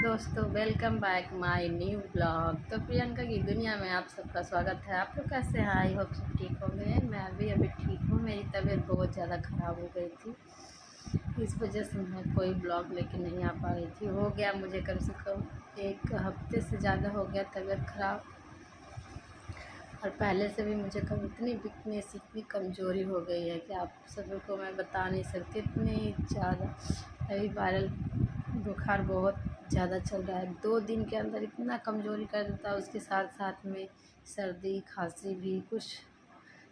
दोस्तों, welcome back my new blog. तो प्रियंका की दुनिया में आप सबका स्वागत है। आप लोग कैसे हैं? आई होप सब ठीक होंगे। मैं भी अभी ठीक हूँ। मेरी तबीयत बहुत ज़्यादा ख़राब हो गई थी, इस वजह से मैं कोई ब्लॉग लेके नहीं आ पा रही थी। हो गया मुझे कम से कम 1 हफ्ते से ज़्यादा हो गया तबीयत ख़राब। और पहले से भी मुझे कम इतनी वीकनेस, इतनी कमज़ोरी हो गई है कि आप सभी को मैं बता नहीं सकती। इतनी ज़्यादा अभी वायरल बुखार बहुत ज़्यादा चल रहा है। 2 दिन के अंदर इतना कमज़ोरी कर देता है, उसके साथ साथ में सर्दी खांसी भी, कुछ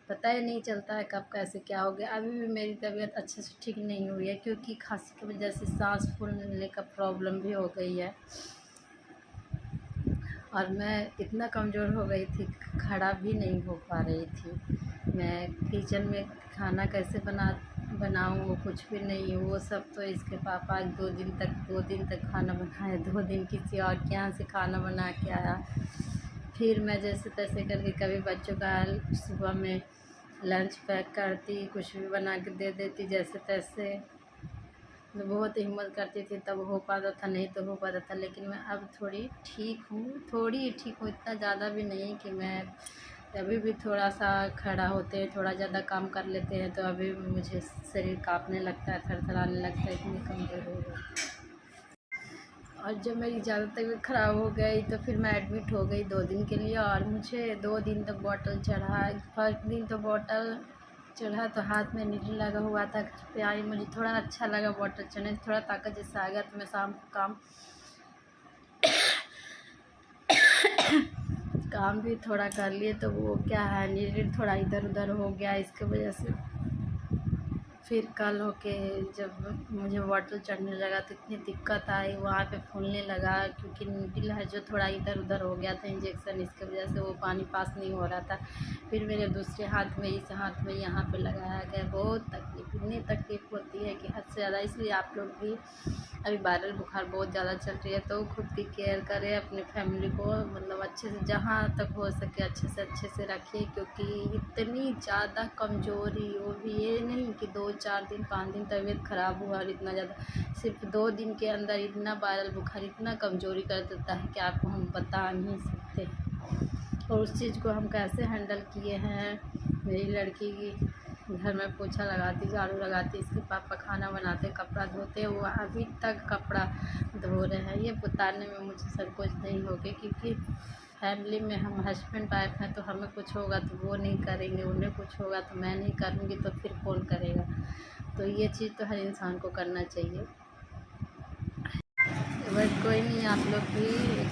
पता ही नहीं चलता है कब कैसे क्या हो गया। अभी भी मेरी तबीयत अच्छे से ठीक नहीं हुई है, क्योंकि खांसी की वजह से सांस फूलने का प्रॉब्लम भी हो गई है। और मैं इतना कमज़ोर हो गई थी, खड़ा भी नहीं हो पा रही थी। मैं किचन में खाना कैसे बनाऊँ वो कुछ भी नहीं। वो सब तो इसके पापा 2 दिन तक खाना बनाए, 2 दिन किसी और के यहाँ से खाना बना के आया। फिर मैं जैसे तैसे करके कभी बच्चों का सुबह में लंच पैक करती, कुछ भी बना के दे देती जैसे तैसे। मैं बहुत हिम्मत करती थी, तब हो पाता था, नहीं तो हो पाता था। लेकिन मैं अब थोड़ी ठीक हूँ, थोड़ी ही ठीक हूँ, इतना ज़्यादा भी नहीं कि मैं अभी भी थोड़ा सा खड़ा होते हैं, थोड़ा ज़्यादा काम कर लेते हैं तो अभी भी मुझे शरीर काँपने लगता है, थरथराने लगता है, इतनी कमज़ोर हो गई। और जब मेरी ज़्यादा तबीयत ख़राब हो गई तो फिर मैं एडमिट हो गई 2 दिन के लिए। और मुझे 2 दिन तक बॉटल चढ़ा। फर्स्ट दिन तो बॉटल चढ़ा तो हाथ में नीडल लगा हुआ था। घर पे आई, मुझे थोड़ा अच्छा लगा बॉटल चढ़ने से, थोड़ा ताकत जैसा आ गया। तो मैं शाम को काम भी थोड़ा कर लिए, तो वो क्या है, नीडल थोड़ा इधर उधर हो गया, इसके वजह से फिर कल होके जब मुझे बॉटल चढ़ने लगा तो इतनी दिक्कत आई, वहाँ पे फूलने लगा, क्योंकि नीडल है जो थोड़ा इधर उधर हो गया था इंजेक्शन, इसके वजह से वो पानी पास नहीं हो रहा था। फिर मेरे दूसरे हाथ में, इस हाथ में यहाँ पे लगाया गया। बहुत तकलीफ, इतनी तकलीफ़ होती है कि हद से ज़्यादा। इसलिए आप लोग भी, अभी वायरल बुखार बहुत ज़्यादा चल रही है, तो खुद की केयर करें, अपनी फैमिली को मतलब अच्छे से, जहाँ तक हो सके अच्छे से रखिए। क्योंकि इतनी ज़्यादा कमज़ोरी, वो भी ये नहीं कि 2-4 दिन 5 दिन तबीयत ख़राब हुआ और इतना ज़्यादा, सिर्फ 2 दिन के अंदर इतना वायरल बुखार इतना कमज़ोरी कर देता है कि आपको हम बता नहीं सकते। और उस चीज़ को हम कैसे हैंडल किए हैं। मेरी लड़की की घर में पोछा लगाती, झाड़ू लगाती, इसके पापा खाना बनाते, कपड़ा धोते, वो अभी तक कपड़ा धो रहे हैं। ये बताने में मुझे संकोच नहीं होगी, क्योंकि फैमिली में हम हस्बैंड वाइफ हैं, तो हमें कुछ होगा तो वो नहीं करेंगे, उन्हें कुछ होगा तो मैं नहीं करूँगी, तो फिर कौन करेगा। तो ये चीज़ तो हर इंसान को करना चाहिए। बस कोई नहीं, आप लोग भी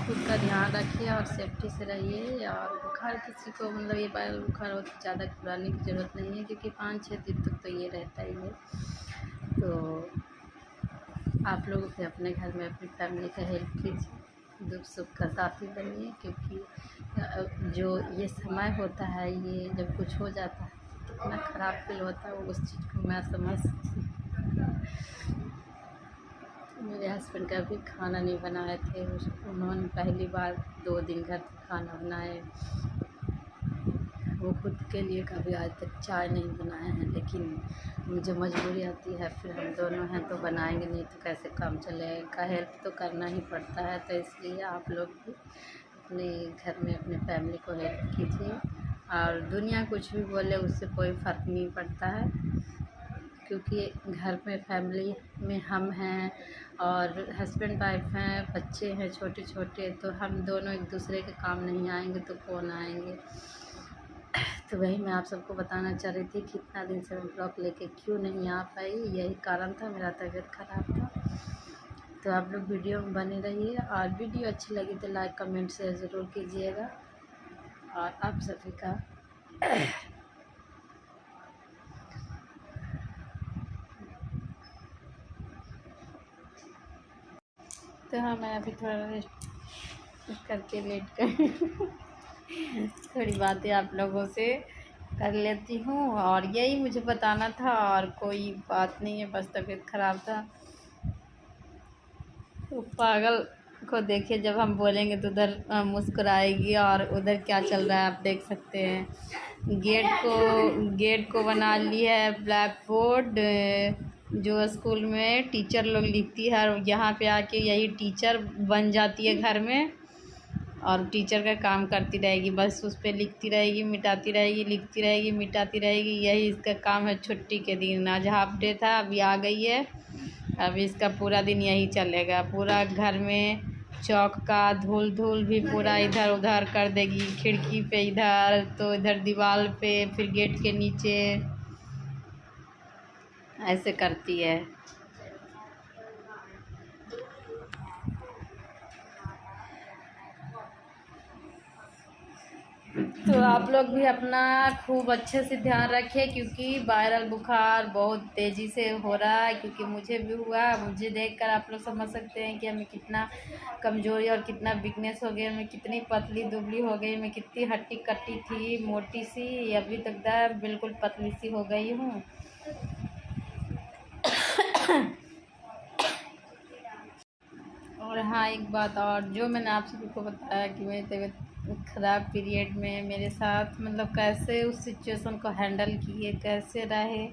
खुद का ध्यान रखिए और सेफ्टी से रहिए। और बुखार किसी को, मतलब ये वायरल बुखार हो तो ज़्यादा घबराने की ज़रूरत नहीं है, क्योंकि 5-6 दिन तक तो ये रहता ही है। तो आप लोग भी अपने घर में अपनी फैमिली का हेल्प कीजिए, दुख सुख का साथी बनिए। क्योंकि जो ये समय होता है, ये जब कुछ हो जाता है तो कितना ख़राब फील होता है, वो उस चीज़ को मैं समझ सकती हूँ। मेरे हस्बैंड कभी खाना नहीं बनाए थे, उन्होंने पहली बार 2 दिन घर पे खाना बनाए। वो खुद के लिए कभी आज तक चाय नहीं बनाए हैं, लेकिन मुझे मजबूरी आती है, फिर हम दोनों हैं तो बनाएंगे, नहीं तो कैसे काम चलेगा। हेल्प तो करना ही पड़ता है। तो इसलिए आप लोग भी अपने घर में अपने फैमिली को हेल्प कीजिए। और दुनिया कुछ भी बोले, उससे कोई फ़र्क नहीं पड़ता है, क्योंकि घर में फैमिली में हम हैं और हस्बैंड वाइफ हैं, बच्चे हैं छोटे छोटे, तो हम दोनों एक दूसरे के काम नहीं आएंगे तो कौन आएंगे। तो वही मैं आप सबको बताना चाह रही थी कि इतना दिन से मैं ब्लॉग लेके क्यों नहीं आ पाई, यही कारण था, मेरा तबीयत ख़राब था। तो आप लोग वीडियो में बने रहिए, और वीडियो अच्छी लगी तो लाइक कमेंट शेयर ज़रूर कीजिएगा। और आप सभी का तो हाँ, मैं अभी थोड़ा रेस्ट करके लेट कर थोड़ी बातें आप लोगों से कर लेती हूँ। और यही मुझे बताना था, और कोई बात नहीं है, बस तबीयत ख़राब था। तो पागल को देखिए, जब हम बोलेंगे तो उधर मुस्कुराएगी, और उधर क्या चल रहा है आप देख सकते हैं। गेट को बना ली है ब्लैक बोर्ड, जो स्कूल में टीचर लोग लिखती है और यहाँ पे आके यही टीचर बन जाती है घर में और टीचर का काम करती रहेगी, बस उस पर लिखती रहेगी, मिटाती रहेगी, लिखती रहेगी, मिटाती रहेगी। यही इसका काम है। छुट्टी के दिन आज हाफ डे था, अभी आ गई है, अब इसका पूरा दिन यही चलेगा। पूरा घर में चौक का धूल धूल भी पूरा इधर उधर कर देगी, खिड़की पे इधर तो इधर दीवार पे, फिर गेट के नीचे, ऐसे करती है। तो आप लोग भी अपना खूब अच्छे से ध्यान रखें, क्योंकि वायरल बुखार बहुत तेज़ी से हो रहा है। क्योंकि मुझे भी हुआ, मुझे देखकर आप लोग समझ सकते हैं कि हमें कितना कमज़ोरी और कितना वीकनेस हो गया, मैं कितनी पतली दुबली हो गई, मैं कितनी हट्टी कट्टी थी, मोटी सी, अभी तक बिल्कुल पतली सी हो गई हूँ। और हाँ, एक बात और जो मैंने आप सभी को बताया कि मेरी तबीयत ख़राब पीरियड में मेरे साथ मतलब कैसे उस सिचुएशन को हैंडल किए, कैसे रहे,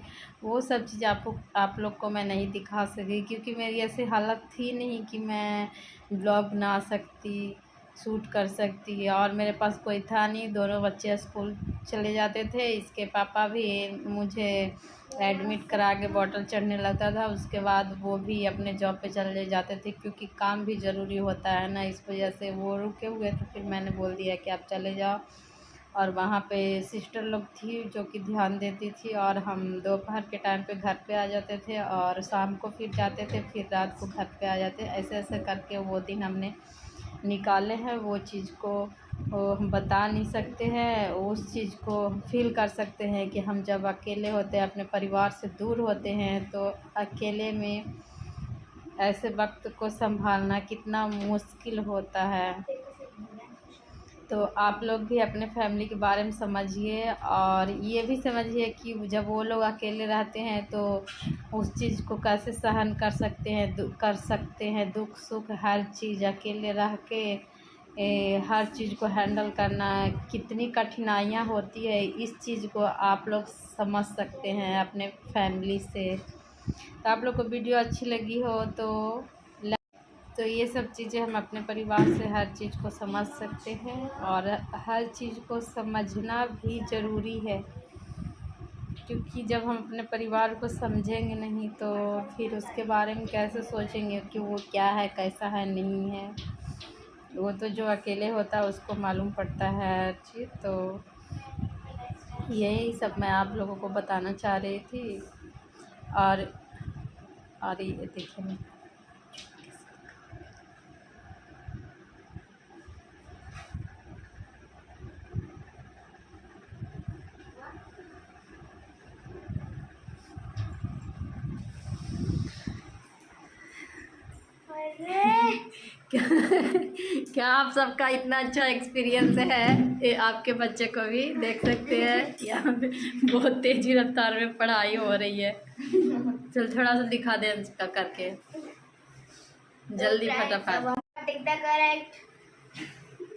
वो सब चीज़ आप लोग को मैं नहीं दिखा सकी, क्योंकि मेरी ऐसी हालत थी नहीं कि मैं ब्लॉग बना सकती, शूट कर सकती। और मेरे पास कोई था नहीं, दोनों बच्चे स्कूल चले जाते थे, इसके पापा भी मुझे एडमिट करा के बॉटल चढ़ने लगता था, उसके बाद वो भी अपने जॉब पे चले जाते थे, क्योंकि काम भी ज़रूरी होता है ना, इस वजह से वो रुके हुए। तो फिर मैंने बोल दिया कि आप चले जाओ। और वहाँ पे सिस्टर लोग थी जो कि ध्यान देती थी, और हम दोपहर के टाइम पे घर पे आ जाते थे और शाम को फिर जाते थे, फिर रात को घर पे आ जाते। ऐसे ऐसे करके वो दिन हमने निकाले हैं। वो चीज़ को हम बता नहीं सकते हैं, उस चीज़ को फील कर सकते हैं कि हम जब अकेले होते हैं, अपने परिवार से दूर होते हैं, तो अकेले में ऐसे वक्त को संभालना कितना मुश्किल होता है। तो आप लोग भी अपने फैमिली के बारे में समझिए, और ये भी समझिए कि जब वो लोग अकेले रहते हैं तो उस चीज़ को कैसे सहन कर सकते हैं, दुख सुख हर चीज़ अकेले रह के हर चीज़ को हैंडल करना कितनी कठिनाइयाँ होती है, इस चीज़ को आप लोग समझ सकते हैं अपने फैमिली से। तो आप लोग को वीडियो अच्छी लगी हो तो ये सब चीज़ें हम अपने परिवार से हर चीज़ को समझ सकते हैं, और हर चीज़ को समझना भी ज़रूरी है, क्योंकि जब हम अपने परिवार को समझेंगे नहीं तो फिर उसके बारे में कैसे सोचेंगे कि वो क्या है, कैसा है, नहीं है। वो तो जो अकेले होता है उसको मालूम पड़ता है हर चीज़। तो यही सब मैं आप लोगों को बताना चाह रही थी। और ये देखिए, क्या आप सबका इतना अच्छा एक्सपीरियंस है, ये आपके बच्चे को भी देख सकते हैं। यहाँ पे बहुत तेज़ी रफ्तार में पढ़ाई हो रही है। चल थोड़ा सा दिखा दे अंशिका करके, जल्दी फटाफट।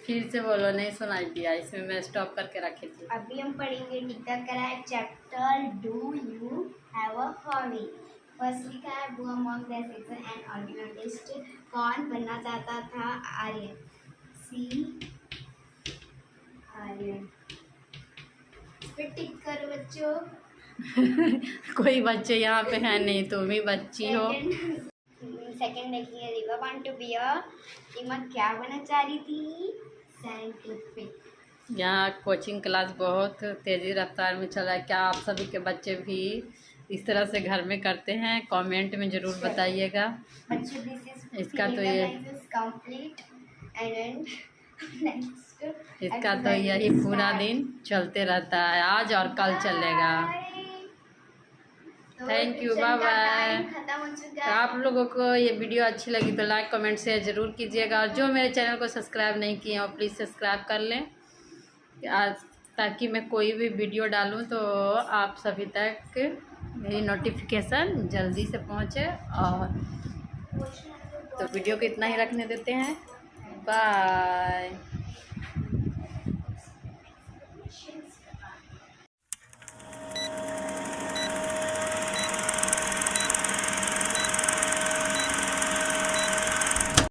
फिर से बोलो, नहीं सुनाई दिया, इसमें मैं स्टॉप करके रखी थी। अभी हम पढ़ेंगे tick the correct chapter do you have a hobby. First लिखा है वो among the section and organised. कौन बनना चाहता था? आर्यन। सी आर्यन। फिर टिक करो बच्चों। कोई बच्चे यहाँ पे हैं नहीं, तुम ही बच्ची हो। सेकंड देखिए, Riva want to be a Reema क्या बनना चाह रही थी? साइंटिफिक। यहाँ कोचिंग क्लास बहुत तेज़ी रफ्तार में चला है। क्या आप सभी के बच्चे भी इस तरह से घर में करते हैं? कमेंट में ज़रूर बताइएगा। इसका तो ये इसका तो यही पूरा दिन चलते रहता है, आज और कल चलेगा। Thank you, bye bye. तो आप लोगों को ये वीडियो अच्छी लगी तो लाइक कमेंट शेयर ज़रूर कीजिएगा, और जो मेरे चैनल को सब्सक्राइब नहीं किए हैं वो प्लीज़ सब्सक्राइब कर लें, ताकि मैं कोई भी वीडियो डालूं तो आप सभी तक मेरी नोटिफिकेशन जल्दी से पहुंचे। और तो वीडियो को इतना ही रखने देते हैं, बाय।